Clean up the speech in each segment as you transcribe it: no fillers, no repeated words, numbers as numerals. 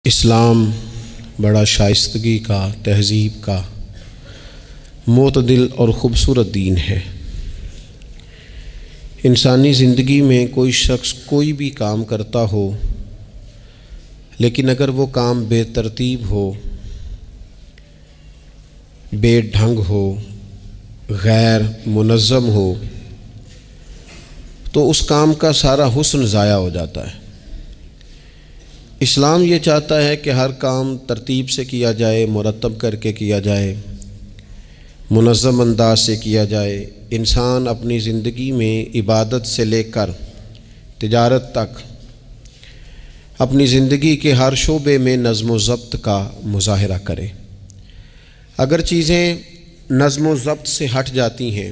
اسلام بڑا شائستگی کا، تہذیب کا، معتدل اور خوبصورت دین ہے۔ انسانی زندگی میں کوئی شخص کوئی بھی کام کرتا ہو، لیکن اگر وہ کام بے ترتیب ہو، بے ڈھنگ ہو، غیر منظم ہو، تو اس کام کا سارا حسن ضائع ہو جاتا ہے۔ اسلام یہ چاہتا ہے کہ ہر کام ترتیب سے کیا جائے، مرتب کر کے کیا جائے، منظم انداز سے کیا جائے۔ انسان اپنی زندگی میں عبادت سے لے کر تجارت تک اپنی زندگی کے ہر شعبے میں نظم و ضبط کا مظاہرہ کرے۔ اگر چیزیں نظم و ضبط سے ہٹ جاتی ہیں،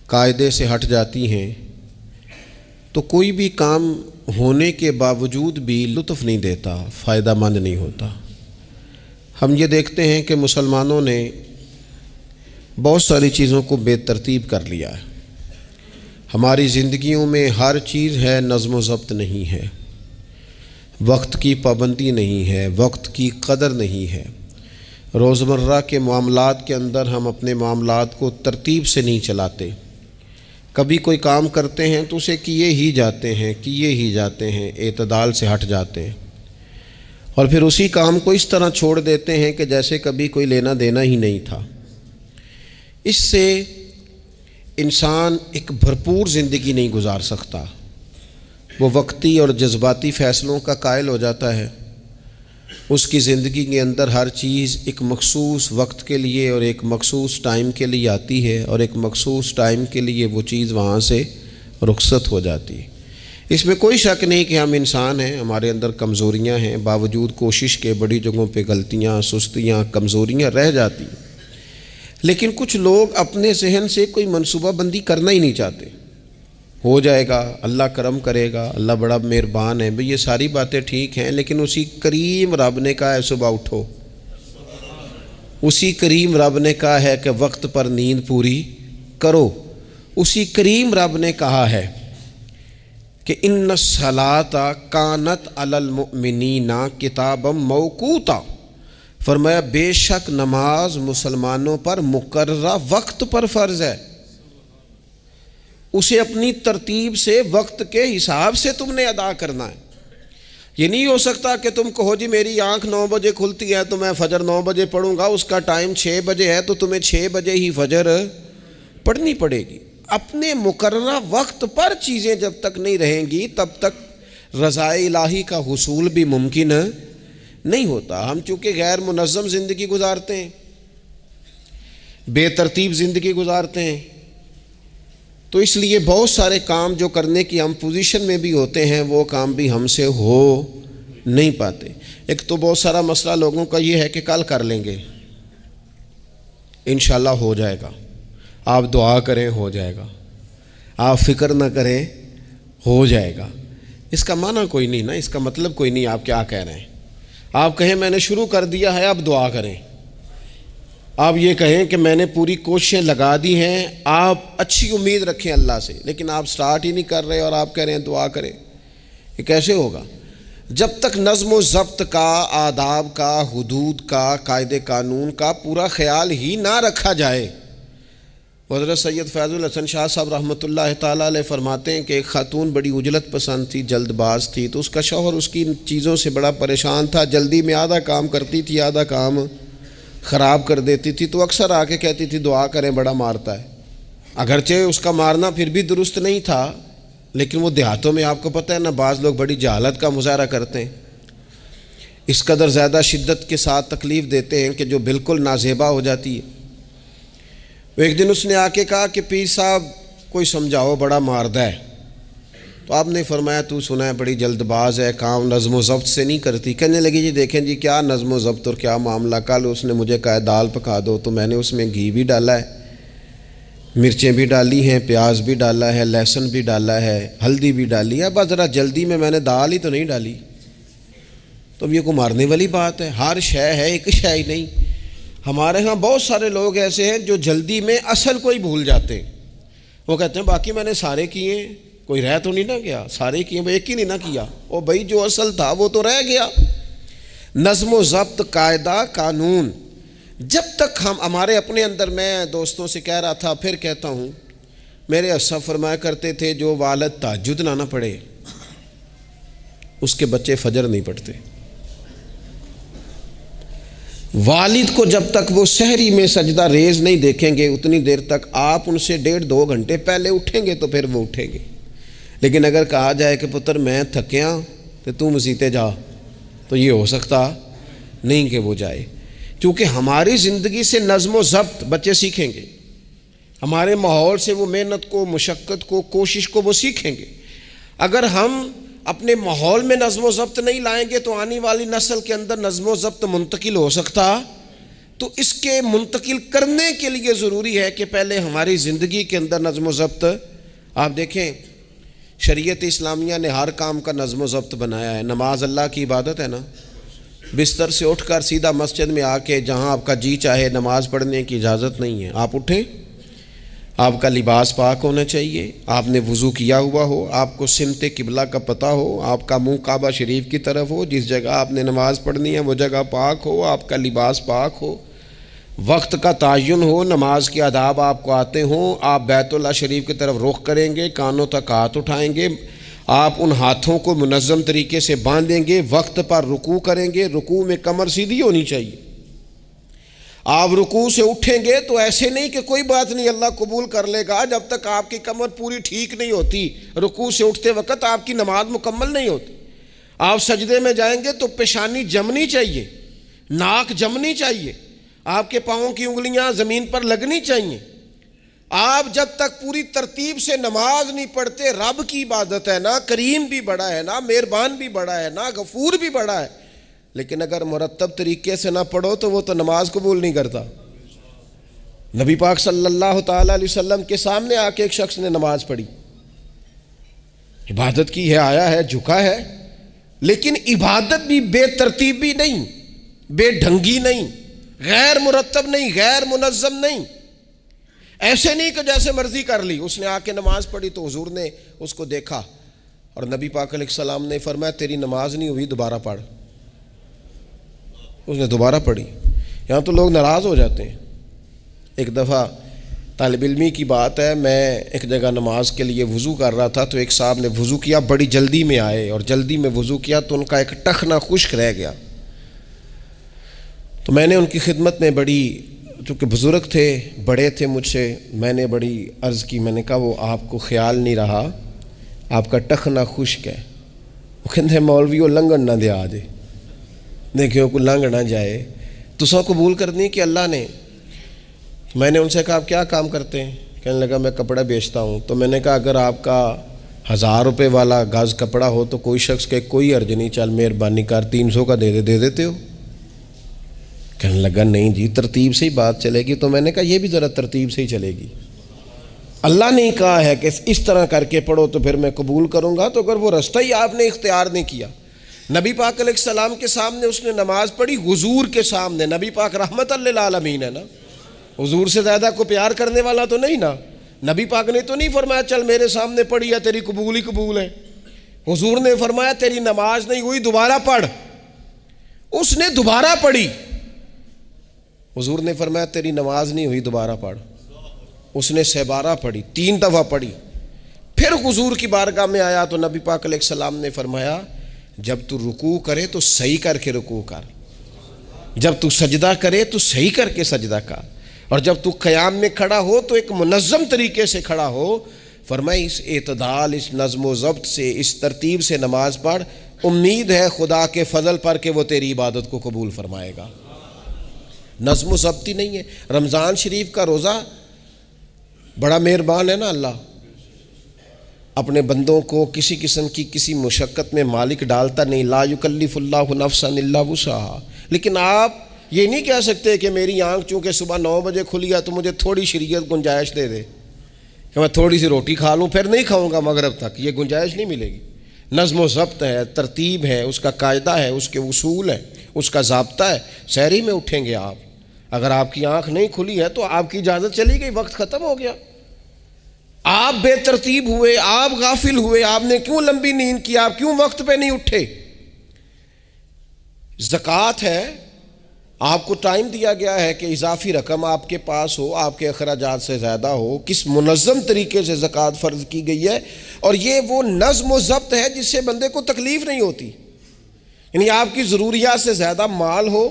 قاعدے سے ہٹ جاتی ہیں، تو کوئی بھی کام ہونے کے باوجود بھی لطف نہیں دیتا، فائدہ مند نہیں ہوتا۔ ہم یہ دیکھتے ہیں کہ مسلمانوں نے بہت ساری چیزوں کو بے ترتیب کر لیا ہے۔ ہماری زندگیوں میں ہر چیز ہے، نظم و ضبط نہیں ہے، وقت کی پابندی نہیں ہے، وقت کی قدر نہیں ہے۔ روزمرہ کے معاملات کے اندر ہم اپنے معاملات کو ترتیب سے نہیں چلاتے۔ کبھی کوئی کام کرتے ہیں تو اسے کیے ہی جاتے ہیں، اعتدال سے ہٹ جاتے ہیں، اور پھر اسی کام کو اس طرح چھوڑ دیتے ہیں کہ جیسے کبھی کوئی لینا دینا ہی نہیں تھا۔ اس سے انسان ایک بھرپور زندگی نہیں گزار سکتا، وہ وقتی اور جذباتی فیصلوں کا قائل ہو جاتا ہے۔ اس کی زندگی کے اندر ہر چیز ایک مخصوص وقت کے لیے اور ایک مخصوص ٹائم کے لیے آتی ہے، اور ایک مخصوص ٹائم کے لیے وہ چیز وہاں سے رخصت ہو جاتی ہے۔ اس میں کوئی شک نہیں کہ ہم انسان ہیں، ہمارے اندر کمزوریاں ہیں، باوجود کوشش کے بڑی جگہوں پہ غلطیاں، سستیاں، کمزوریاں رہ جاتی ہیں۔ لیکن کچھ لوگ اپنے ذہن سے کوئی منصوبہ بندی کرنا ہی نہیں چاہتے۔ ہو جائے گا، اللہ کرم کرے گا، اللہ بڑا مہربان ہے، بھئی یہ ساری باتیں ٹھیک ہیں، لیکن اسی کریم رب نے کہا ہے صبح اٹھو، اسی کریم رب نے کہا ہے کہ وقت پر نیند پوری کرو، اسی کریم رب نے کہا ہے کہ ان الصلاۃ کانت علی المؤمنین کتابا موقوتا، فرمایا بے شک نماز مسلمانوں پر مقررہ وقت پر فرض ہے۔ اسے اپنی ترتیب سے، وقت کے حساب سے تم نے ادا کرنا ہے۔ یہ نہیں ہو سکتا کہ تم کہو جی میری آنکھ 9 بجے کھلتی ہے تو میں فجر 9 بجے پڑھوں گا، اس کا ٹائم 6 بجے ہے تو تمہیں 6 بجے ہی فجر پڑھنی پڑے گی۔ اپنے مقررہ وقت پر چیزیں جب تک نہیں رہیں گی تب تک رضا الہی کا حصول بھی ممکن نہیں ہوتا۔ ہم چونکہ غیر منظم زندگی گزارتے ہیں، بے ترتیب زندگی گزارتے ہیں، تو اس لیے بہت سارے کام جو کرنے کی ہم پوزیشن میں بھی ہوتے ہیں وہ کام بھی ہم سے ہو نہیں پاتے۔ ایک تو بہت سارا مسئلہ لوگوں کا یہ ہے کہ کل کر لیں گے، انشاءاللہ ہو جائے گا، آپ دعا کریں ہو جائے گا، آپ فکر نہ کریں ہو جائے گا۔ اس کا معنی کوئی نہیں نا، اس کا مطلب کوئی نہیں۔ آپ کیا کہہ رہے ہیں؟ آپ کہیں میں نے شروع کر دیا ہے، آپ دعا کریں۔ آپ یہ کہیں کہ میں نے پوری کوششیں لگا دی ہیں، آپ اچھی امید رکھیں اللہ سے، لیکن آپ سٹارٹ ہی نہیں کر رہے اور آپ کہہ رہے ہیں دعا کریں۔ یہ کیسے ہوگا؟ جب تک نظم و ضبط کا، آداب کا، حدود کا، قاعدے قانون کا پورا خیال ہی نہ رکھا جائے۔ حضرت سید فیض الحسن شاہ صاحب رحمۃ اللہ تعالیٰ علیہ فرماتے ہیں کہ ایک خاتون بڑی عجلت پسند تھی، جلد باز تھی، تو اس کا شوہر اس کی چیزوں سے بڑا پریشان تھا، جلدی میں آدھا کام کرتی تھی، آدھا کام خراب کر دیتی تھی، تو اکثر آ کے کہتی تھی دعا کریں بڑا مارتا ہے۔ اگرچہ اس کا مارنا پھر بھی درست نہیں تھا، لیکن وہ دیہاتوں میں آپ کو پتہ ہے نا، بعض لوگ بڑی جہالت کا مظاہرہ کرتے ہیں، اس قدر زیادہ شدت کے ساتھ تکلیف دیتے ہیں کہ جو بالکل نازیبا ہو جاتی ہے۔ ایک دن اس نے آ کے کہا کہ پیر صاحب کوئی سمجھاؤ، بڑا ماردہ ہے۔ تو آپ نے فرمایا تو سنا ہے بڑی جلد باز ہے، کام نظم و ضبط سے نہیں کرتی۔ کہنے لگی جی دیکھیں جی کیا نظم و ضبط اور کیا معاملہ، کل اس نے مجھے کہا دال پکا دو تو میں نے اس میں گھی بھی ڈالا ہے، مرچیں بھی ڈالی ہیں، پیاز بھی ڈالا ہے، لہسن بھی ڈالا ہے، ہلدی بھی ڈالی ہے، بس ذرا جلدی میں نے دال ہی تو نہیں ڈالی۔ تو اب یہ کو مارنے والی بات ہے؟ ہر شے ہے، ایک شے ہی نہیں۔ ہمارے ہاں بہت سارے لوگ ایسے ہیں جو جلدی میں اصل کو ہی بھول جاتے ہیں۔ وہ کہتے ہیں باقی میں نے سارے کیے، کوئی رہ تو نہیں نہ گیا، سارے کیے، ایک ہی نہیں نہ کیا، اور بھائی جو اصل تھا وہ تو رہ گیا۔ نظم و ضبط، قاعدہ، قانون، جب تک ہم ہمارے اپنے اندر، میں دوستوں سے کہہ رہا تھا پھر کہتا ہوں، میرے اسا فرمایا کرتے تھے جو والد تہجد نہ پڑھے اس کے بچے فجر نہیں پڑھتے۔ والد کو جب تک وہ سحری میں سجدہ ریز نہیں دیکھیں گے اتنی دیر تک آپ ان سے 1.5-2 گھنٹے پہلے اٹھیں گے تو پھر وہ اٹھیں گے۔ لیکن اگر کہا جائے کہ پتر میں تھکیا تو تو مسیتے جا، تو یہ ہو سکتا نہیں کہ وہ جائے، کیونکہ ہماری زندگی سے نظم و ضبط بچے سیکھیں گے، ہمارے ماحول سے وہ محنت کو، مشقت کو، کوشش کو وہ سیکھیں گے۔ اگر ہم اپنے ماحول میں نظم و ضبط نہیں لائیں گے تو آنے والی نسل کے اندر نظم و ضبط منتقل ہو سکتا، تو اس کے منتقل کرنے کے لیے ضروری ہے کہ پہلے ہماری زندگی کے اندر نظم و ضبط۔ آپ دیکھیں شریعت اسلامیہ نے ہر کام کا نظم و ضبط بنایا ہے۔ نماز اللہ کی عبادت ہے نا، بستر سے اٹھ کر سیدھا مسجد میں آ کے جہاں آپ کا جی چاہے نماز پڑھنے کی اجازت نہیں ہے۔ آپ اٹھیں، آپ کا لباس پاک ہونا چاہیے، آپ نے وضو کیا ہوا ہو، آپ کو سمت قبلہ کا پتہ ہو، آپ کا منہ کعبہ شریف کی طرف ہو، جس جگہ آپ نے نماز پڑھنی ہے وہ جگہ پاک ہو، آپ کا لباس پاک ہو، وقت کا تعین ہو، نماز کے آداب آپ کو آتے ہوں، آپ بیت اللہ شریف کی طرف رخ کریں گے، کانوں تک ہاتھ اٹھائیں گے، آپ ان ہاتھوں کو منظم طریقے سے باندھیں گے، وقت پر رکوع کریں گے، رکوع میں کمر سیدھی ہونی چاہیے۔ آپ رکوع سے اٹھیں گے تو ایسے نہیں کہ کوئی بات نہیں اللہ قبول کر لے گا، جب تک آپ کی کمر پوری ٹھیک نہیں ہوتی رکوع سے اٹھتے وقت آپ کی نماز مکمل نہیں ہوتی۔ آپ سجدے میں جائیں گے تو پیشانی جمنی چاہیے، ناک جمنی چاہیے، آپ کے پاؤں کی انگلیاں زمین پر لگنی چاہیے۔ آپ جب تک پوری ترتیب سے نماز نہیں پڑھتے، رب کی عبادت ہے نا، کریم بھی بڑا ہے نا، مہربان بھی بڑا ہے نا، غفور بھی بڑا ہے، لیکن اگر مرتب طریقے سے نہ پڑھو تو وہ تو نماز قبول نہیں کرتا۔ نبی پاک صلی اللہ تعالیٰ علیہ وسلم کے سامنے آ کے ایک شخص نے نماز پڑھی، عبادت کی ہے، آیا ہے، جھکا ہے، لیکن عبادت بھی بے ترتیب بھی نہیں، بے ڈھنگی نہیں، غیر مرتب نہیں، غیر منظم نہیں، ایسے نہیں کہ جیسے مرضی کر لی۔ اس نے آ کے نماز پڑھی تو حضور نے اس کو دیکھا اور نبی پاک علیہ السلام نے فرمایا تیری نماز نہیں ہوئی، دوبارہ پڑھ۔ اس نے دوبارہ پڑھی۔ یہاں تو لوگ ناراض ہو جاتے ہیں۔ ایک دفعہ طالب علمی کی بات ہے، میں ایک جگہ نماز کے لیے وضو کر رہا تھا تو ایک صاحب نے وضو کیا، بڑی جلدی میں آئے اور جلدی میں وضو کیا تو ان کا ایک ٹخنا خشک رہ گیا۔ تو میں نے ان کی خدمت میں بڑی، چونکہ بزرگ تھے، بڑے تھے مجھ سے، میں نے بڑی عرض کی، میں نے کہا وہ آپ کو خیال نہیں رہا، آپ کا ٹخنا خشک ہے۔ وہ کہتے ہیں مولوی وہ لنگن نہ دے آجے، دیکھیں کو لنگ نہ جائے، تو سو قبول کرنی کہ اللہ نے۔ میں نے ان سے کہا آپ کیا کام کرتے ہیں؟ کہنے لگا میں کپڑا بیچتا ہوں۔ تو میں نے کہا اگر آپ کا 1000 روپے والا گاز کپڑا ہو تو کوئی شخص کہ کوئی عرض نہیں، چل مہربانی کر 300 کا دے دیتے ہو؟ کہنے لگا نہیں جی ترتیب سے ہی بات چلے گی۔ تو میں نے کہا یہ بھی ذرا ترتیب سے ہی چلے گی، اللہ نے کہا ہے کہ اس طرح کر کے پڑھو تو پھر میں قبول کروں گا۔ تو اگر وہ رستہ ہی آپ نے اختیار نہیں کیا، نبی پاک علیہ السلام کے سامنے اس نے نماز پڑھی، حضور کے سامنے، نبی پاک رحمت للعالمین ہے نا، حضور سے زیادہ کو پیار کرنے والا تو نہیں نا۔ نبی پاک نے تو نہیں فرمایا چل میرے سامنے پڑھی یا تیری قبول ہی قبول ہے، حضور نے فرمایا تیری نماز نہیں ہوئی، دوبارہ پڑھ۔ اس نے دوبارہ پڑھی، حضور نے فرمایا تیری نماز نہیں ہوئی، دوبارہ پڑھ۔ اس نے 12 پڑھی، 3 دفعہ پڑھی، پھر حضور کی بارگاہ میں آیا تو نبی پاک علیہ السلام نے فرمایا جب تو رکوع کرے تو صحیح کر کے رکوع کر، جب تو سجدہ کرے تو صحیح کر کے سجدہ کر، اور جب تو قیام میں کھڑا ہو تو ایک منظم طریقے سے کھڑا ہو۔ فرمایا اس اعتدال، اس نظم و ضبط سے، اس ترتیب سے نماز پڑھ، امید ہے خدا کے فضل پر کہ وہ تیری عبادت کو قبول فرمائے گا۔ نظم و ضبط ہی نہیں ہے۔ رمضان شریف کا روزہ، بڑا مہربان ہے نا اللہ، اپنے بندوں کو کسی قسم کی کسی مشقت میں مالک ڈالتا نہیں، لا یکلف اللہ نفسا الا وسعہا۔ لیکن آپ یہ نہیں کہہ سکتے کہ میری آنکھ چونکہ صبح 9 بجے کھلی ہے تو مجھے تھوڑی شریعت گنجائش دے دے کہ میں تھوڑی سی روٹی کھا لوں پھر نہیں کھاؤں گا مغرب تک، یہ گنجائش نہیں ملے گی۔ نظم و ضبط ہے، ترتیب ہے، اس کا قاعدہ ہے، اس کے اصول ہے، اس کا ضابطہ ہے۔ سحری میں اٹھیں گے آپ، اگر آپ کی آنکھ نہیں کھلی ہے تو آپ کی اجازت چلی گئی، وقت ختم ہو گیا۔ آپ بے ترتیب ہوئے، آپ غافل ہوئے، آپ نے کیوں لمبی نیند کی، آپ کیوں وقت پہ نہیں اٹھے؟ زکوٰۃ ہے، آپ کو ٹائم دیا گیا ہے کہ اضافی رقم آپ کے پاس ہو، آپ کے اخراجات سے زیادہ ہو، کس منظم طریقے سے زکوٰۃ فرض کی گئی ہے، اور یہ وہ نظم و ضبط ہے جس سے بندے کو تکلیف نہیں ہوتی. یعنی آپ کی ضروریات سے زیادہ مال ہو،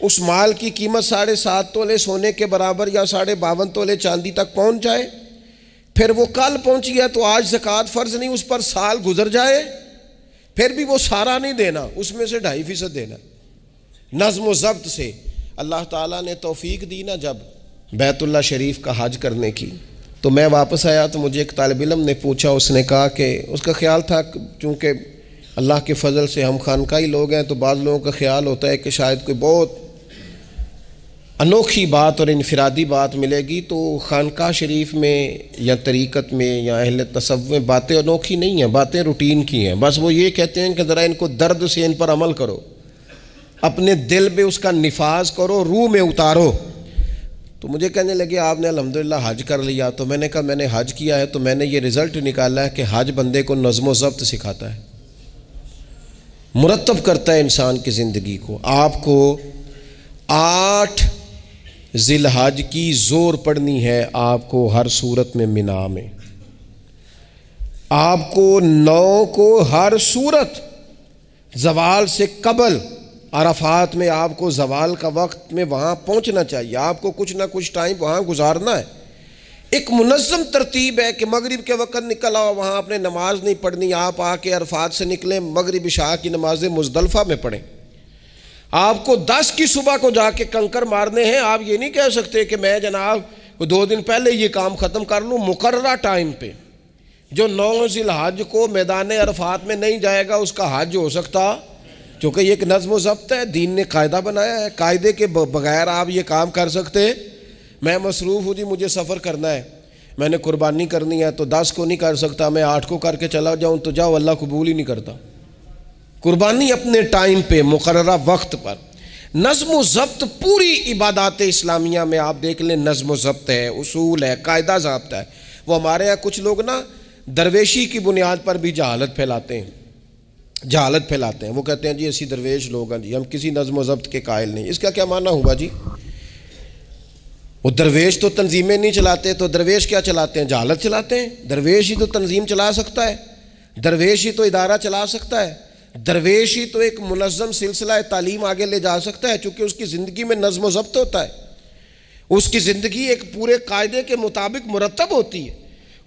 اس مال کی قیمت 7.5 تولے سونے کے برابر یا 52.5 تولے چاندی تک پہنچ جائے، پھر وہ کل پہنچی ہے تو آج زکوٰۃ فرض نہیں، اس پر سال گزر جائے، پھر بھی وہ سارا نہیں دینا، اس میں سے 2.5% دینا. نظم و ضبط سے اللہ تعالیٰ نے توفیق دی نا جب بیت اللہ شریف کا حج کرنے کی. تو میں واپس آیا تو مجھے ایک طالب علم نے پوچھا، اس نے کہا کہ اس کا خیال تھا چونکہ اللہ کے فضل سے ہم خانقاہی لوگ ہیں تو بعض لوگوں کا خیال ہوتا ہے کہ شاید کوئی بہت انوکھی بات اور انفرادی بات ملے گی، تو خانقاہ شریف میں یا طریقت میں یا اہل تصوف میں باتیں انوکھی نہیں ہیں، باتیں روٹین کی ہیں. بس وہ یہ کہتے ہیں کہ ذرا ان کو درد سے ان پر عمل کرو، اپنے دل میں اس کا نفاذ کرو، روح میں اتارو. تو مجھے کہنے لگے آپ نے الحمدللہ حج کر لیا. تو میں نے کہا میں نے حج کیا ہے تو میں نے یہ رزلٹ نکالا ہے کہ حج بندے کو نظم و ضبط سکھاتا ہے، مرتب کرتا ہے انسان کی زندگی کو. آپ کو 8 ذی الحج کی زور پڑنی ہے، آپ کو ہر صورت میں مینا میں، آپ کو 9 کو ہر صورت زوال سے قبل عرفات میں آپ کو زوال کا وقت میں وہاں پہنچنا چاہیے، آپ کو کچھ نہ کچھ ٹائم وہاں گزارنا ہے. ایک منظم ترتیب ہے کہ مغرب کے وقت نکل آؤ، وہاں آپ نے نماز نہیں پڑھنی، آپ آ کے عرفات سے نکلیں، مغرب عشاء کی نمازیں مزدلفہ میں پڑھیں. آپ کو 10 کی صبح کو جا کے کنکر مارنے ہیں، آپ یہ نہیں کہہ سکتے کہ میں جناب 2 دن پہلے یہ کام ختم کر لوں. مقررہ ٹائم پہ جو 9 ذی الحج کو میدان عرفات میں نہیں جائے گا اس کا حج ہو سکتا، کیونکہ یہ ایک نظم و ضبط ہے، دین نے قاعدہ بنایا ہے. قاعدے کے بغیر آپ یہ کام کر سکتے؟ میں مصروف ہوں جی، مجھے سفر کرنا ہے، میں نے قربانی کرنی ہے تو 10 کو نہیں کر سکتا، میں 8 کو کر کے چلا جاؤں تو جاؤ، اللہ قبول ہی نہیں کرتا. قربانی اپنے ٹائم پہ مقررہ وقت پر. نظم و ضبط پوری عبادات اسلامیہ میں آپ دیکھ لیں، نظم و ضبط ہے، اصول ہے، قاعدہ ضابطہ ہے. وہ ہمارے یہاں کچھ لوگ نا درویشی کی بنیاد پر بھی جہالت پھیلاتے ہیں، وہ کہتے ہیں جی اسی درویش لوگ ہیں جی، ہم کسی نظم و ضبط کے قائل نہیں. اس کا کیا معنی ہوا جی؟ وہ درویش تو تنظیمیں نہیں چلاتے، تو درویش کیا چلاتے ہیں؟ جہالت چلاتے ہیں. درویش ہی تو تنظیم چلا سکتا ہے، درویش ہی تو ادارہ چلا سکتا ہے، درویش ہی تو ایک منظم سلسلہ تعلیم آگے لے جا سکتا ہے، چونکہ اس کی زندگی میں نظم و ضبط ہوتا ہے، اس کی زندگی ایک پورے قاعدے کے مطابق مرتب ہوتی ہے،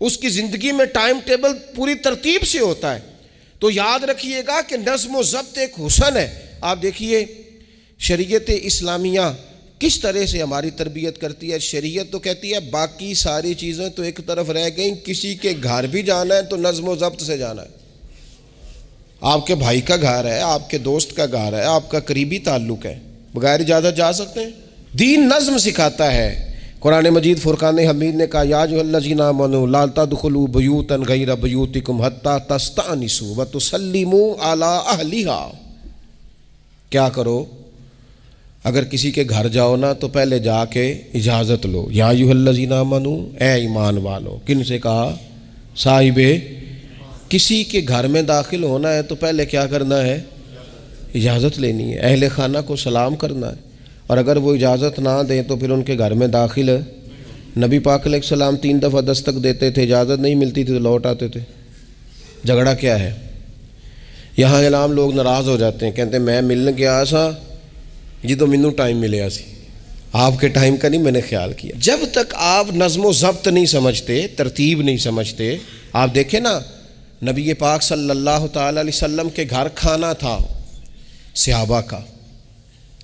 اس کی زندگی میں ٹائم ٹیبل پوری ترتیب سے ہوتا ہے. تو یاد رکھیے گا کہ نظم و ضبط ایک حسن ہے. آپ دیکھیے شریعت اسلامیہ کس طرح سے ہماری تربیت کرتی ہے. شریعت تو کہتی ہے باقی ساری چیزیں تو ایک طرف رہ گئیں، کسی کے گھر بھی جانا ہے تو نظم و ضبط سے جانا ہے. آپ کے بھائی کا گھر ہے، آپ کے دوست کا گھر ہے، آپ کا قریبی تعلق ہے، بغیر اجازت جا سکتے ہیں؟ دین نظم سکھاتا ہے. قرآن مجید فرقان حمید نے کہا یا ایھا الذین آمنوا لا تدخلوا بیوتا غیر بیوتکم حتی تستأنسوا وتسلموا علی اہلھا. کیا کرو؟ اگر کسی کے گھر جاؤ نا تو پہلے جا کے اجازت لو. یا ایھا الذین آمنوا، اے ایمان والو. کن سے کہا؟ صاحب. کسی کے گھر میں داخل ہونا ہے تو پہلے کیا کرنا ہے؟ اجازت لینی ہے. اہل خانہ کو سلام کرنا ہے، اور اگر وہ اجازت نہ دیں تو پھر ان کے گھر میں داخل ہے. نبی پاک علیہ السلام 3 دفعہ دستک دیتے تھے، اجازت نہیں ملتی تھی تو لوٹ آتے تھے. جھگڑا کیا ہے؟ یہاں علام لوگ ناراض ہو جاتے ہیں، کہتے ہیں میں ملنے گیا سا جی تو مینوں ٹائم ملیا سی، آپ کے ٹائم کا نہیں میں نے خیال کیا. جب تک آپ نظم و ضبط نہیں سمجھتے، ترتیب نہیں سمجھتے. آپ دیکھیں نا نبی پاک صلی اللہ تعالی علیہ وسلم کے گھر کھانا تھا صحابہ کا،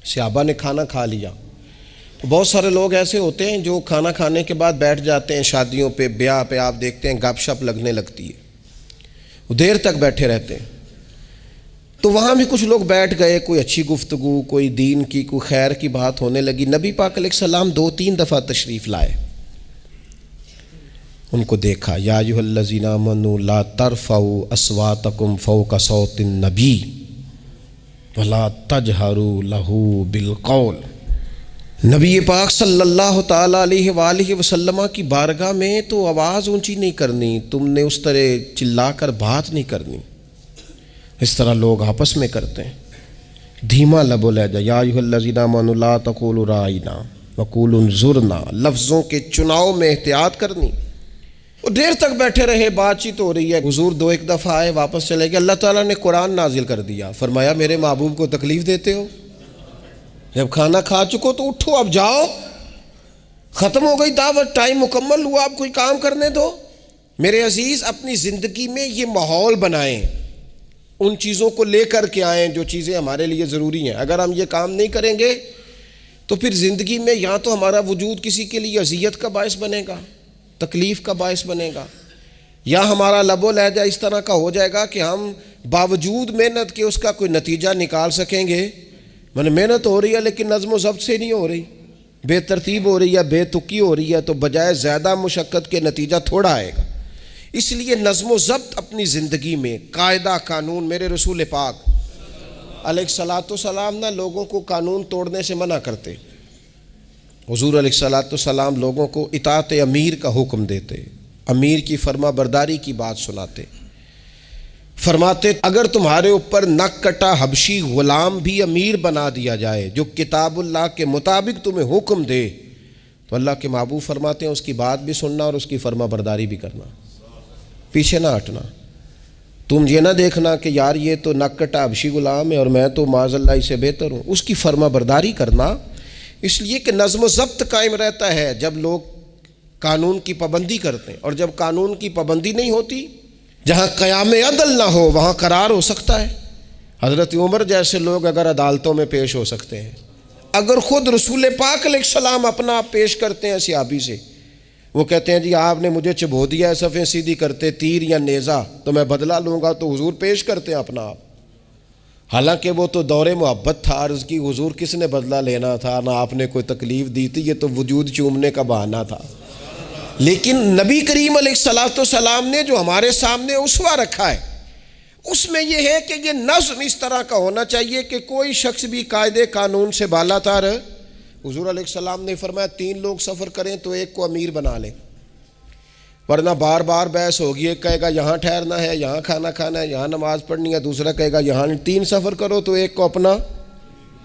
صحابہ نے کھانا کھا لیا. بہت سارے لوگ ایسے ہوتے ہیں جو کھانا کھانے کے بعد بیٹھ جاتے ہیں، شادیوں پہ، بیاہ پہ آپ دیکھتے ہیں گپ شپ لگنے لگتی ہے، وہ دیر تک بیٹھے رہتے ہیں. تو وہاں بھی کچھ لوگ بیٹھ گئے، کوئی اچھی گفتگو، کوئی دین کی، کوئی خیر کی بات ہونے لگی. نبی پاک علیہ السلام 2-3 دفعہ تشریف لائے، ان کو دیکھا. یا ایھا الذین آمنوا لا ترفعوا اصواتکم فوق صوت النبی ولا تجہروا لہ بالقول. نبی پاک صلی اللہ تعالی علیہ وآلہ وسلم کی بارگاہ میں تو آواز اونچی نہیں کرنی، تم نے اس طرح چلا کر بات نہیں کرنی، اس طرح لوگ آپس میں کرتے ہیں. دھیما لب و لہجہ، یا ایھا الذین آمنوا لا تقولوا رائنا وقولوا انظرنا، لفظوں کے چناؤ میں احتیاط کرنی۔ وہ دیر تک بیٹھے رہے، بات چیت ہو رہی ہے، حضور دو ایک دفعہ آئے واپس چلے گئے۔ اللہ تعالیٰ نے قرآن نازل کر دیا، فرمایا میرے محبوب کو تکلیف دیتے ہو؟ جب کھانا کھا چکو تو اٹھو، اب جاؤ، ختم ہو گئی دعوت، ٹائم مکمل ہوا، اب کوئی کام کرنے دو۔ میرے عزیز، اپنی زندگی میں یہ ماحول بنائیں، ان چیزوں کو لے کر کے آئیں جو چیزیں ہمارے لیے ضروری ہیں۔ اگر ہم یہ کام نہیں کریں گے تو پھر زندگی میں یا تو ہمارا وجود کسی کے لیے اذیت کا باعث بنے گا، تکلیف کا باعث بنے گا، یا ہمارا لب و لہجہ اس طرح کا ہو جائے گا کہ ہم باوجود محنت کے اس کا کوئی نتیجہ نکال سکیں گے۔ محنت ہو رہی ہے لیکن نظم و ضبط سے نہیں ہو رہی، بے ترتیب ہو رہی ہے، بے تکی ہو رہی ہے، تو بجائے زیادہ مشقت کے نتیجہ تھوڑا آئے گا۔ اس لیے نظم و ضبط اپنی زندگی میں، قاعدہ قانون۔ میرے رسول پاک علیہ الصلاۃ والسلام نہ لوگوں کو قانون توڑنے سے منع کرتے، حضور علیہ الصلاۃ والسلام لوگوں کو اطاعت امیر کا حکم دیتے، امیر کی فرما برداری کی بات سناتے، فرماتے اگر تمہارے اوپر نک کٹا حبشی غلام بھی امیر بنا دیا جائے جو کتاب اللہ کے مطابق تمہیں حکم دے، تو اللہ کے محبوب فرماتے ہیں اس کی بات بھی سننا اور اس کی فرما برداری بھی کرنا، پیچھے نہ ہٹنا۔ تم یہ نہ دیکھنا کہ یار یہ تو نک کٹا حبشی غلام ہے اور میں تو معاذ اللہ اس سے بہتر ہوں، اس کی فرما برداری کرنا۔ اس لیے کہ نظم و ضبط قائم رہتا ہے جب لوگ قانون کی پابندی کرتے ہیں، اور جب قانون کی پابندی نہیں ہوتی، جہاں قیام عدل نہ ہو وہاں قرار ہو سکتا ہے۔ حضرت عمر جیسے لوگ اگر عدالتوں میں پیش ہو سکتے ہیں، اگر خود رسول پاک علیہ السلام اپنا آپ پیش کرتے ہیں صحابی سے، وہ کہتے ہیں جی آپ نے مجھے چبھو دیا ہے صفیں سیدھی کرتے تیر یا نیزہ، تو میں بدلہ لوں گا، تو حضور پیش کرتے ہیں اپنا آپ، حالانکہ وہ تو دور محبت تھا، عرض کی حضور کس نے بدلہ لینا تھا، نہ آپ نے کوئی تکلیف دی تھی، یہ تو وجود چومنے کا بہانہ تھا۔ لیکن نبی کریم علیہ الصلاۃ والسلام نے جو ہمارے سامنے اسوہ رکھا ہے، اس میں یہ ہے کہ یہ نظم اس طرح کا ہونا چاہیے کہ کوئی شخص بھی قاعدے قانون سے بالا تر۔ حضور علیہ السلام نے فرمایا 3 لوگ سفر کریں تو ایک کو امیر بنا لیں، ورنہ بار بار بحث ہوگی، ایک کہے گا یہاں ٹھہرنا ہے، یہاں کھانا کھانا ہے، یہاں نماز پڑھنی ہے، دوسرا کہے گا یہاں۔ 3 سفر کرو تو ایک کو اپنا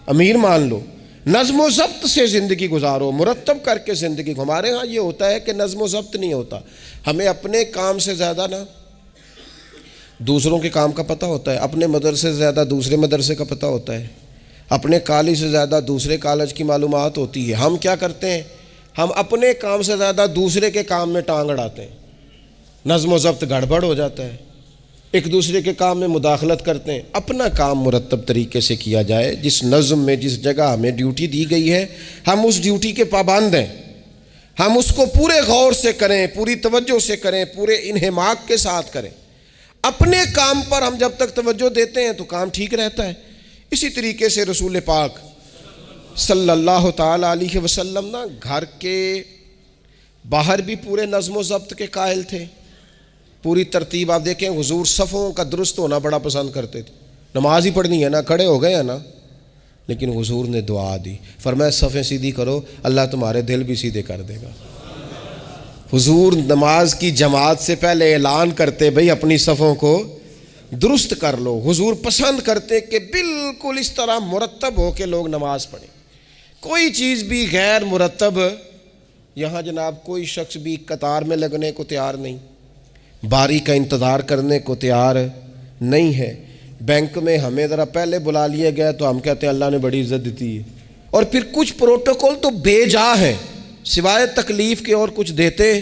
امیر مان لو۔ نظم و ضبط سے زندگی گزارو، مرتب کر کے زندگی۔ ہمارے ہاں یہ ہوتا ہے کہ نظم و ضبط نہیں ہوتا، ہمیں اپنے کام سے زیادہ نا دوسروں کے کام کا پتہ ہوتا ہے، اپنے مدرسے سے زیادہ دوسرے مدرسے کا پتہ ہوتا ہے، اپنے کالج سے زیادہ دوسرے کالج کی معلومات ہوتی ہے۔ ہم کیا کرتے ہیں؟ ہم اپنے کام سے زیادہ دوسرے کے کام میں ٹانگ اڑاتے ہیں، نظم و ضبط گڑبڑ ہو جاتا ہے، ایک دوسرے کے کام میں مداخلت کرتے ہیں۔ اپنا کام مرتب طریقے سے کیا جائے، جس نظم میں جس جگہ ہمیں ڈیوٹی دی گئی ہے ہم اس ڈیوٹی کے پابند ہیں، ہم اس کو پورے غور سے کریں، پوری توجہ سے کریں، پورے انہماک کے ساتھ کریں۔ اپنے کام پر ہم جب تک توجہ دیتے ہیں تو کام ٹھیک رہتا ہے۔ اسی طریقے سے رسول پاک صلی اللہ تعالی علیہ وسلم نا گھر کے باہر بھی پورے نظم و ضبط کے قائل تھے، پوری ترتیب۔ آپ دیکھیں حضور صفوں کا درست ہونا بڑا پسند کرتے تھے، نماز ہی پڑھنی ہے نا، کھڑے ہو گئے ہیں نا، لیکن حضور نے دعا دی، فرمایا صفیں سیدھی کرو، اللہ تمہارے دل بھی سیدھے کر دے گا۔ حضور نماز کی جماعت سے پہلے اعلان کرتے بھئی اپنی صفوں کو درست کر لو۔ حضور پسند کرتے کہ بالکل اس طرح مرتب ہو کے لوگ نماز پڑھیں، کوئی چیز بھی غیر مرتب۔ یہاں جناب کوئی شخص بھی قطار میں لگنے کو تیار نہیں، باری کا انتظار کرنے کو تیار نہیں ہے۔ بینک میں ہمیں ذرا پہلے بلا لیا گیا تو ہم کہتے ہیں اللہ نے بڑی عزت دیتی ہے، اور پھر کچھ پروٹوکول تو بے جا ہیں، سوائے تکلیف کے اور کچھ دیتے۔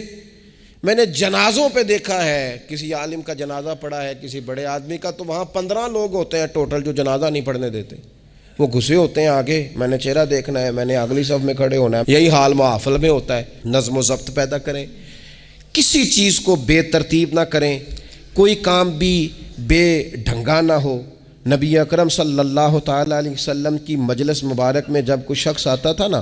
میں نے جنازوں پہ دیکھا ہے، کسی عالم کا جنازہ پڑھا ہے، کسی بڑے آدمی کا، تو وہاں 15 لوگ ہوتے ہیں ٹوٹل جو جنازہ نہیں پڑھنے دیتے، وہ گھسے ہوتے ہیں آگے، میں نے چہرہ دیکھنا ہے، میں نے اگلی صف میں کھڑے ہونا ہے۔ یہی حال محافل میں ہوتا ہے۔ نظم و ضبط پیدا کریں، کسی چیز کو بے ترتیب نہ کریں، کوئی کام بھی بے ڈھنگا نہ ہو۔ نبی اکرم صلی اللہ تعالی علیہ وسلم کی مجلس مبارک میں جب کوئی شخص آتا تھا نا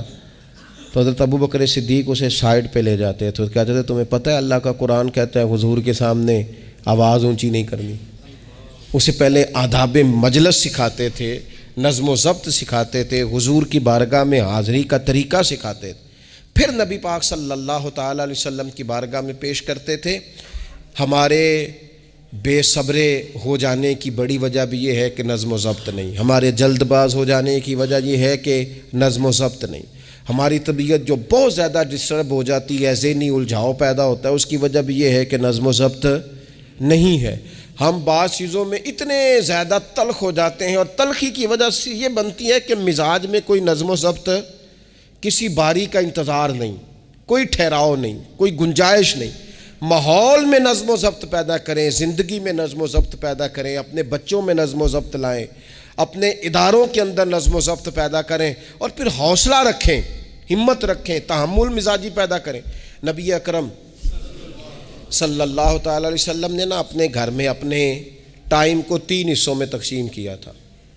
تو حضرت ابو بکر صدیق اسے سائڈ پہ لے جاتے تو کہتے تھے تمہیں پتہ ہے اللہ کا قرآن کہتا ہے حضور کے سامنے آواز اونچی نہیں کرنی۔ اسے پہلے آداب مجلس سکھاتے تھے، نظم و ضبط سکھاتے تھے، حضور کی بارگاہ میں حاضری کا طریقہ سکھاتے تھے، پھر نبی پاک صلی اللہ تعالی علیہ وسلم کی بارگاہ میں پیش کرتے تھے۔ ہمارے بے صبرے ہو جانے کی بڑی وجہ بھی یہ ہے کہ نظم و ضبط نہیں، ہمارے جلد باز ہو جانے کی وجہ یہ ہے کہ نظم و ضبط نہیں، ہماری طبیعت جو بہت زیادہ ڈسٹرب ہو جاتی ہے، ذہنی الجھاؤ پیدا ہوتا ہے، اس کی وجہ بھی یہ ہے کہ نظم و ضبط نہیں ہے۔ ہم بعض چیزوں میں اتنے زیادہ تلخ ہو جاتے ہیں، اور تلخی کی وجہ سے یہ بنتی ہے کہ مزاج میں کوئی نظم و ضبط، کسی باری کا انتظار نہیں، کوئی ٹھہراؤ نہیں، کوئی گنجائش نہیں۔ ماحول میں نظم و ضبط پیدا کریں، زندگی میں نظم و ضبط پیدا کریں، اپنے بچوں میں نظم و ضبط لائیں، اپنے اداروں کے اندر نظم و ضبط پیدا کریں، اور پھر حوصلہ رکھیں، ہمت رکھیں، تحمل مزاجی پیدا کریں۔ نبی اکرم صلی اللہ تعالی علیہ وسلم نے اپنے گھر میں اپنے ٹائم کو 3 حصوں میں تقسیم کیا تھا۔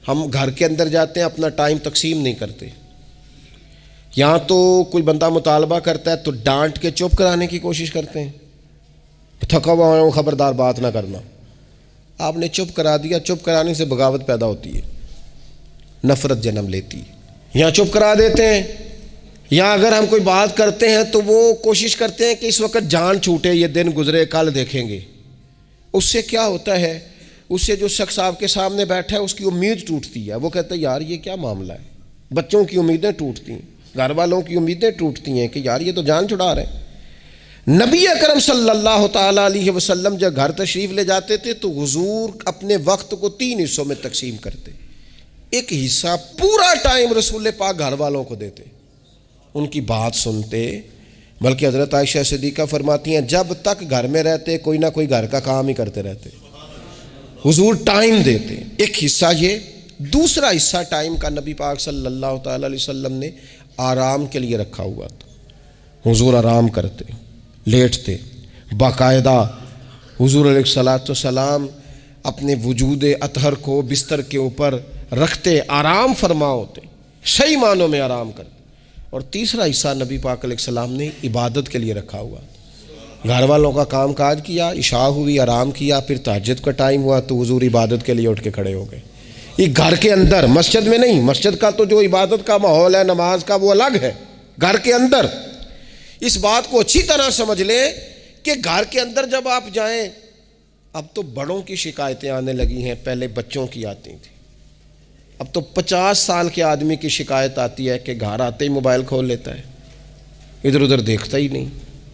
ہم گھر کے اندر جاتے ہیں، اپنا ٹائم تقسیم نہیں کرتے۔ یہاں تو کوئی بندہ مطالبہ کرتا ہے تو ڈانٹ کے چپ کرانے کی کوشش کرتے ہیں، تھکا ہوا ہوں خبردار بات نہ کرنا۔ آپ نے چپ کرا دیا، چپ کرانے سے بغاوت پیدا ہوتی ہے، نفرت جنم لیتی ہے۔ یہاں چپ کرا دیتے ہیں، یا اگر ہم کوئی بات کرتے ہیں تو وہ کوشش کرتے ہیں کہ اس وقت جان چھوٹے، یہ دن گزرے کل دیکھیں گے۔ اس سے کیا ہوتا ہے، اس سے جو شخص آپ کے سامنے بیٹھا ہے اس کی امید ٹوٹتی ہے، وہ کہتا ہے یار یہ کیا معاملہ ہے۔ بچوں کی امیدیں ٹوٹتی ہیں، گھر والوں کی امیدیں ٹوٹتی ہیں کہ یار یہ تو جان چھڑا رہے ہیں۔ نبی اکرم صلی اللہ تعالی علیہ وسلم جب گھر تشریف لے جاتے تھے تو حضور اپنے وقت کو 3 حصوں میں تقسیم کرتے۔ ایک حصہ پورا ٹائم رسول پاک گھر والوں کو دیتے، ان کی بات سنتے، بلکہ حضرت عائشہ صدیقہ فرماتی ہیں جب تک گھر میں رہتے کوئی نہ کوئی گھر کا کام ہی کرتے رہتے، حضور ٹائم دیتے۔ ایک حصہ یہ، دوسرا حصہ ٹائم کا نبی پاک صلی اللہ تعالی علیہ وسلم نے آرام کے لیے رکھا ہوا تھا۔ حضور آرام کرتے، لیٹتے، باقاعدہ حضور علیہ الصلاۃ والسلام اپنے وجود اطہر کو بستر کے اوپر رکھتے، آرام فرما ہوتے، صحیح معنوں میں آرام کرتے۔ اور تیسرا حصہ نبی پاک علیہ السلام نے عبادت کے لیے رکھا ہوا، گھر والوں کا کام کاج کیا، عشاء ہوئی آرام کیا، پھر تہجد کا ٹائم ہوا تو حضور عبادت کے لیے اٹھ کے کھڑے ہو گئے۔ یہ گھر کے اندر، مسجد میں نہیں، مسجد کا تو جو عبادت کا ماحول ہے نماز کا وہ الگ ہے، گھر کے اندر اس بات کو اچھی طرح سمجھ لیں کہ گھر کے اندر جب آپ جائیں، اب تو بڑوں کی شکایتیں آنے لگی ہیں، پہلے بچوں کی آتی تھیں، اب تو 50 سال کے آدمی کی شکایت آتی ہے کہ گھر آتے ہی موبائل کھول لیتا ہے، ادھر ادھر دیکھتا ہی نہیں،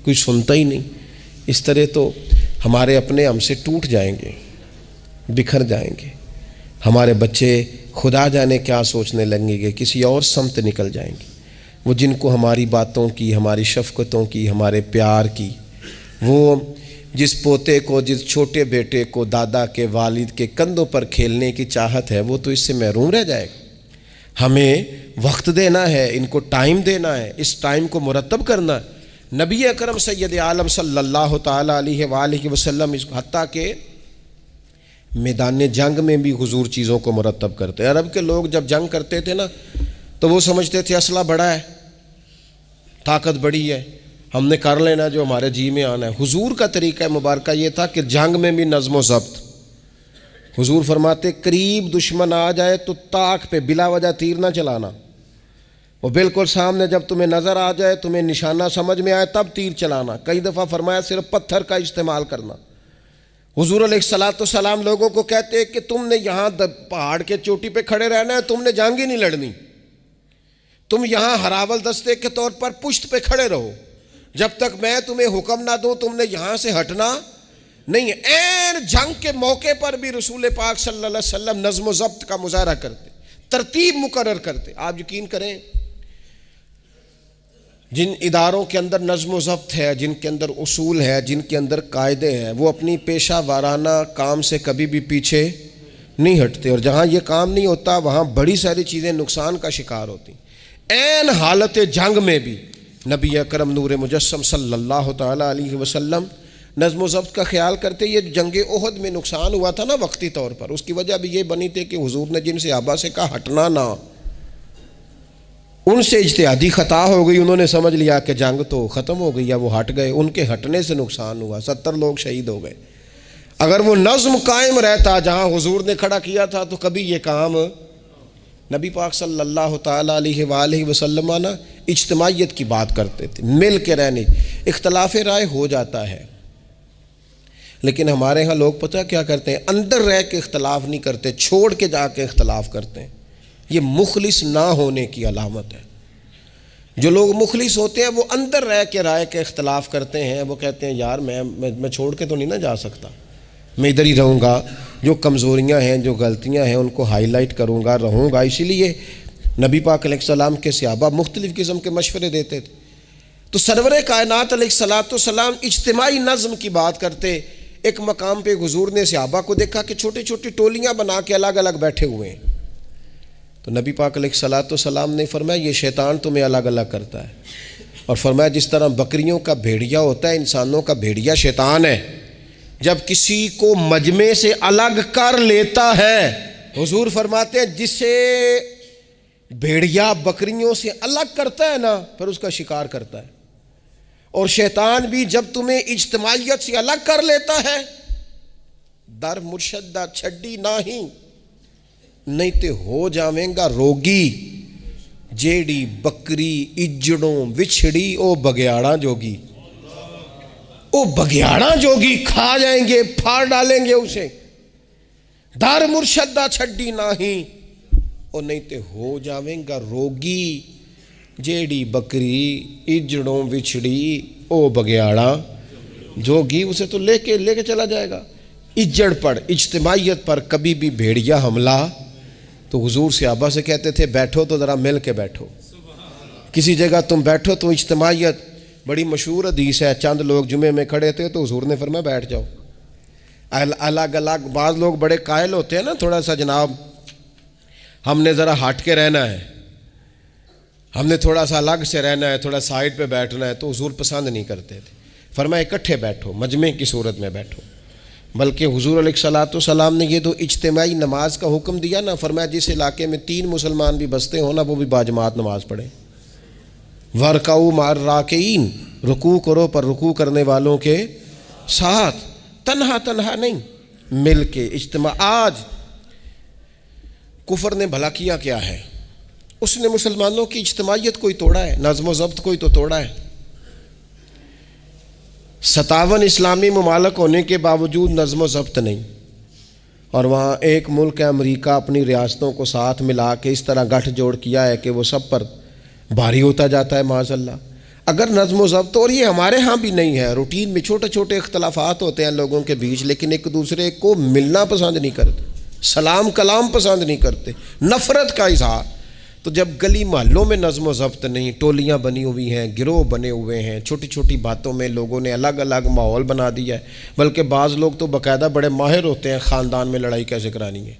کوئی سنتا ہی نہیں۔ اس طرح تو ہمارے اپنے ہم سے ٹوٹ جائیں گے، بکھر جائیں گے، ہمارے بچے خدا جانے کیا سوچنے لگیں گے، کسی اور سمت نکل جائیں گے۔ وہ جن کو ہماری باتوں کی، ہماری شفقتوں کی، ہمارے پیار کی، وہ جس پوتے کو، جس چھوٹے بیٹے کو دادا کے والد کے کندھوں پر کھیلنے کی چاہت ہے، وہ تو اس سے محروم رہ جائے گا۔ ہمیں وقت دینا ہے، ان کو ٹائم دینا ہے، اس ٹائم کو مرتب کرنا ہے۔ نبی اکرم سید عالم صلی اللہ تعالی علیہ وآلہ وسلم حتیٰ کہ میدان جنگ میں بھی حضور چیزوں کو مرتب کرتے۔ عرب کے لوگ جب جنگ کرتے تھے تو وہ سمجھتے تھے اسلحہ بڑا ہے، طاقت بڑی ہے، ہم نے کر لینا جو ہمارے جی میں آنا ہے۔ حضور کا طریقہ مبارکہ یہ تھا کہ جنگ میں بھی نظم و ضبط۔ حضور فرماتے قریب دشمن آ جائے تو طاق پہ بلا وجہ تیر نہ چلانا، وہ بالکل سامنے جب تمہیں نظر آ جائے، تمہیں نشانہ سمجھ میں آئے تب تیر چلانا۔ کئی دفعہ فرمایا صرف پتھر کا استعمال کرنا۔ حضور علیہ الصلاۃ والسلام لوگوں کو کہتے کہ تم نے یہاں پہاڑ کے چوٹی پہ کھڑے رہنا ہے، تم نے جنگ ہی نہیں لڑنی، تم یہاں ہراول دستے کے طور پر پشت پہ کھڑے رہو، جب تک میں تمہیں حکم نہ دوں تم نے یہاں سے ہٹنا نہیں ہے۔ این جنگ کے موقع پر بھی رسول پاک صلی اللہ علیہ وسلم نظم و ضبط کا مظاہرہ کرتے، ترتیب مقرر کرتے۔ آپ یقین کریں جن اداروں کے اندر نظم و ضبط ہے، جن کے اندر اصول ہے، جن کے اندر قاعدے ہیں، وہ اپنی پیشہ وارانہ کام سے کبھی بھی پیچھے نہیں ہٹتے، اور جہاں یہ کام نہیں ہوتا وہاں بڑی ساری چیزیں نقصان کا شکار ہوتی۔ این حالت جنگ میں بھی نبی اکرم نور مجسم صلی اللہ تعالی علیہ وسلم نظم و ضبط کا خیال کرتے۔ یہ جنگ احد میں نقصان ہوا تھا نا وقتی طور پر، اس کی وجہ بھی یہ بنی تھی کہ حضور نے جن صحابہ سے کہا ہٹنا نہ، ان سے اجتہادی خطا ہو گئی، انہوں نے سمجھ لیا کہ جنگ تو ختم ہو گئی ہے، وہ ہٹ گئے، ان کے ہٹنے سے نقصان ہوا، 70 لوگ شہید ہو گئے۔ اگر وہ نظم قائم رہتا جہاں حضور نے کھڑا کیا تھا تو کبھی یہ کام نبی پاک صلی اللہ تعالی علیہ وآلہ وسلم اجتماعیت کی بات کرتے تھے، مل کے رہنے۔ اختلاف رائے ہو جاتا ہے، لیکن ہمارے ہاں لوگ پتہ کیا کرتے ہیں، اندر رہ کے اختلاف نہیں کرتے، چھوڑ کے جا کے اختلاف کرتے ہیں۔ یہ مخلص نہ ہونے کی علامت ہے۔ جو لوگ مخلص ہوتے ہیں وہ اندر رہ کے رائے کے اختلاف کرتے ہیں، وہ کہتے ہیں یار میں چھوڑ کے تو نہیں نہ جا سکتا، میں ادھر ہی رہوں گا، جو کمزوریاں ہیں جو غلطیاں ہیں ان کو ہائی لائٹ کروں گا، رہوں گا۔ اسی لیے نبی پاک علیہ السلام کے صحابہ مختلف قسم کے مشورے دیتے تھے۔ تو سرور کائنات علیہ الصلوۃ والسلام اجتماعی نظم کی بات کرتے۔ ایک مقام پہ حضور نے صحابہ کو دیکھا کہ چھوٹی چھوٹی ٹولیاں بنا کے الگ الگ بیٹھے ہوئے ہیں۔ تو نبی پاک علیہ الصلوۃ والسلام نے فرمایا یہ شیطان تمہیں الگ الگ کرتا ہے، اور فرمایا جس طرح بکریوں کا بھیڑیا ہوتا ہے، انسانوں کا بھیڑیا شیطان ہے۔ جب کسی کو مجمع سے الگ کر لیتا ہے، حضور فرماتے ہیں جسے بھیڑیا بکریوں سے الگ کرتا ہے نا، پھر اس کا شکار کرتا ہے۔ اور شیطان بھی جب تمہیں اجتماعیت سے الگ کر لیتا ہے، در مرشدہ چھڈی نہیں تے ہو جاویں گا روگی، جیڑی بکری اجڑوں وچھڑی او بگیاڑاں جوگی، او بگیاڑاں جوگی کھا جائیں گے، پھاڑ ڈالیں گے اسے۔ در مرشدہ چھڈی او نہیں تے ہو جاویں گا روگی، جیڑی بکری اجڑوں وچھڑی او بگیاڑاں جوگی۔ اسے تو لے کے چلا جائے گا۔ اجڑ پر، اجتماعیت پر کبھی بھی بھیڑیا حملہ، تو حضور صحابہ سے کہتے تھے بیٹھو تو ذرا مل کے بیٹھو، کسی جگہ تم بیٹھو تو اجتماعیت۔ بڑی مشہور حدیث ہے، چند لوگ جمعے میں کھڑے تھے تو حضور نے فرمایا بیٹھ جاؤ الگ الگ۔ بعض لوگ بڑے قائل ہوتے ہیں نا، تھوڑا سا جناب ہم نے ذرا ہٹ کے رہنا ہے، ہم نے تھوڑا سا الگ سے رہنا ہے، تھوڑا سائڈ پہ بیٹھنا ہے، تو حضور پسند نہیں کرتے تھے۔ فرمایا اکٹھے بیٹھو، مجمع کی صورت میں بیٹھو۔ بلکہ حضور علیہ الصلوۃ والسلام نے یہ تو اجتماعی نماز کا حکم دیا نا، فرمایا جس علاقے میں 3 مسلمان بھی بستے ہوں نا، وہ بھی باجماعت نماز پڑھیں۔ وَارْكَعُوا مَعَ الرَّاكِعِينَ، رکوع کرو پر رکوع کرنے والوں کے ساتھ، تنہا نہیں، مل کے اجتماع۔ آج کفر نے بھلا کیا ہے؟ اس نے مسلمانوں کی اجتماعیت کو ہی توڑا ہے، نظم و ضبط کو ہی تو توڑا ہے۔ 57 اسلامی ممالک ہونے کے باوجود نظم و ضبط نہیں، اور وہاں ایک ملک ہے امریکہ، اپنی ریاستوں کو ساتھ ملا کے اس طرح گٹھ جوڑ کیا ہے کہ وہ سب پر بھاری ہوتا جاتا ہے معاذ اللہ۔ اگر نظم و ضبط، اور یہ ہمارے ہاں بھی نہیں ہے، روٹین میں چھوٹے چھوٹے اختلافات ہوتے ہیں لوگوں کے بیچ، لیکن ایک دوسرے کو ملنا پسند نہیں کرتے، سلام کلام پسند نہیں کرتے، نفرت کا اظہار۔ تو جب گلی محلوں میں نظم و ضبط نہیں، ٹولیاں بنی ہوئی ہیں، گروہ بنے ہوئے ہیں، چھوٹی چھوٹی باتوں میں لوگوں نے الگ الگ ماحول بنا دیا ہے۔ بلکہ بعض لوگ تو باقاعدہ بڑے ماہر ہوتے ہیں خاندان میں لڑائی کیسے کرانی ہے،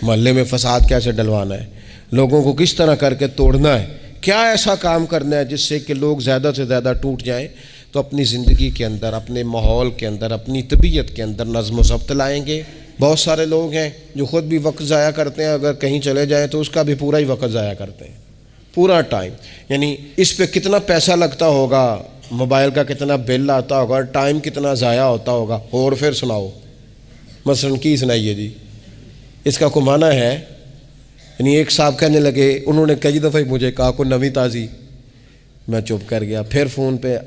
محلے میں فساد کیسے ڈلوانا ہے، لوگوں کو کس طرح کر کے توڑنا ہے، کیا ایسا کام کرنا ہے جس سے کہ لوگ زیادہ سے زیادہ ٹوٹ جائیں۔ تو اپنی زندگی کے اندر، اپنے ماحول کے اندر، اپنی طبیعت کے اندر نظم و ضبط لائیں گے۔ بہت سارے لوگ ہیں جو خود بھی وقت ضائع کرتے ہیں، اگر کہیں چلے جائیں تو اس کا بھی پورا ہی وقت ضائع کرتے ہیں، پورا ٹائم، یعنی اس پہ کتنا پیسہ لگتا ہوگا، موبائل کا کتنا بل آتا ہوگا، ٹائم کتنا ضائع ہوتا ہوگا۔ اور پھر سناؤ، مثلاً کی سنائیے جی، اس کا کمانا ہے۔ یعنی ایک صاحب کہنے لگے، انہوں نے کئی دفعہ مجھے کہا کوئی نویں تازی، میں چپ کر گیا۔ پھر فون پہ،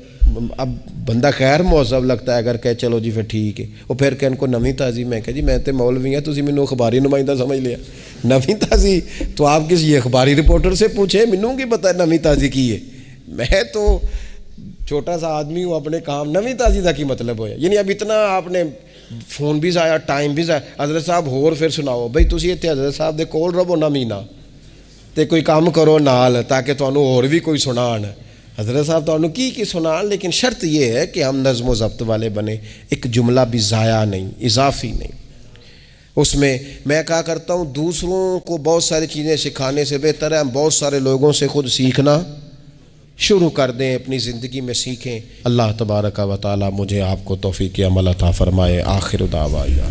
اب بندہ خیر مہذب لگتا ہے اگر کہے چلو جی پھر ٹھیک ہے، وہ پھر کہن کو نویں تازی، میں کہا جی میں تے مولوی ہیں، تسی مینوں اخباری نمائندہ سمجھ لیا، نویں تازی تو آپ کسی اخباری رپورٹر سے پوچھیں، مینوں کی پتہ ہے نویں تازی کی ہے، میں تو چھوٹا سا آدمی ہوں، اپنے کام نویں تازی کا کی مطلب ہویا۔ یعنی اب اتنا آپ نے فون بھی ضائع، ٹائم بھی ضائع۔ حضرت صاحب ہور پھر سناؤ بھئی، تسی اتنے حضرت صاحب دے کول رہو نہ مہینہ تے کوئی کام کرو نال، تاکہ تانوں اور بھی کوئی سنان۔ حضرت صاحب تو کی سنان، لیکن شرط یہ ہے کہ ہم نظم و ضبط والے بنیں، ایک جملہ بھی ضائع نہیں، اضافی نہیں۔ اس میں میں کہا کرتا ہوں دوسروں کو بہت ساری چیزیں سکھانے سے بہتر ہے ہم بہت سارے لوگوں سے خود سیکھنا شروع کر دیں، اپنی زندگی میں سیکھیں۔ اللہ تبارک و تعالی مجھے آپ کو توفیق عمل عطا فرمائے۔ آخر دعوانا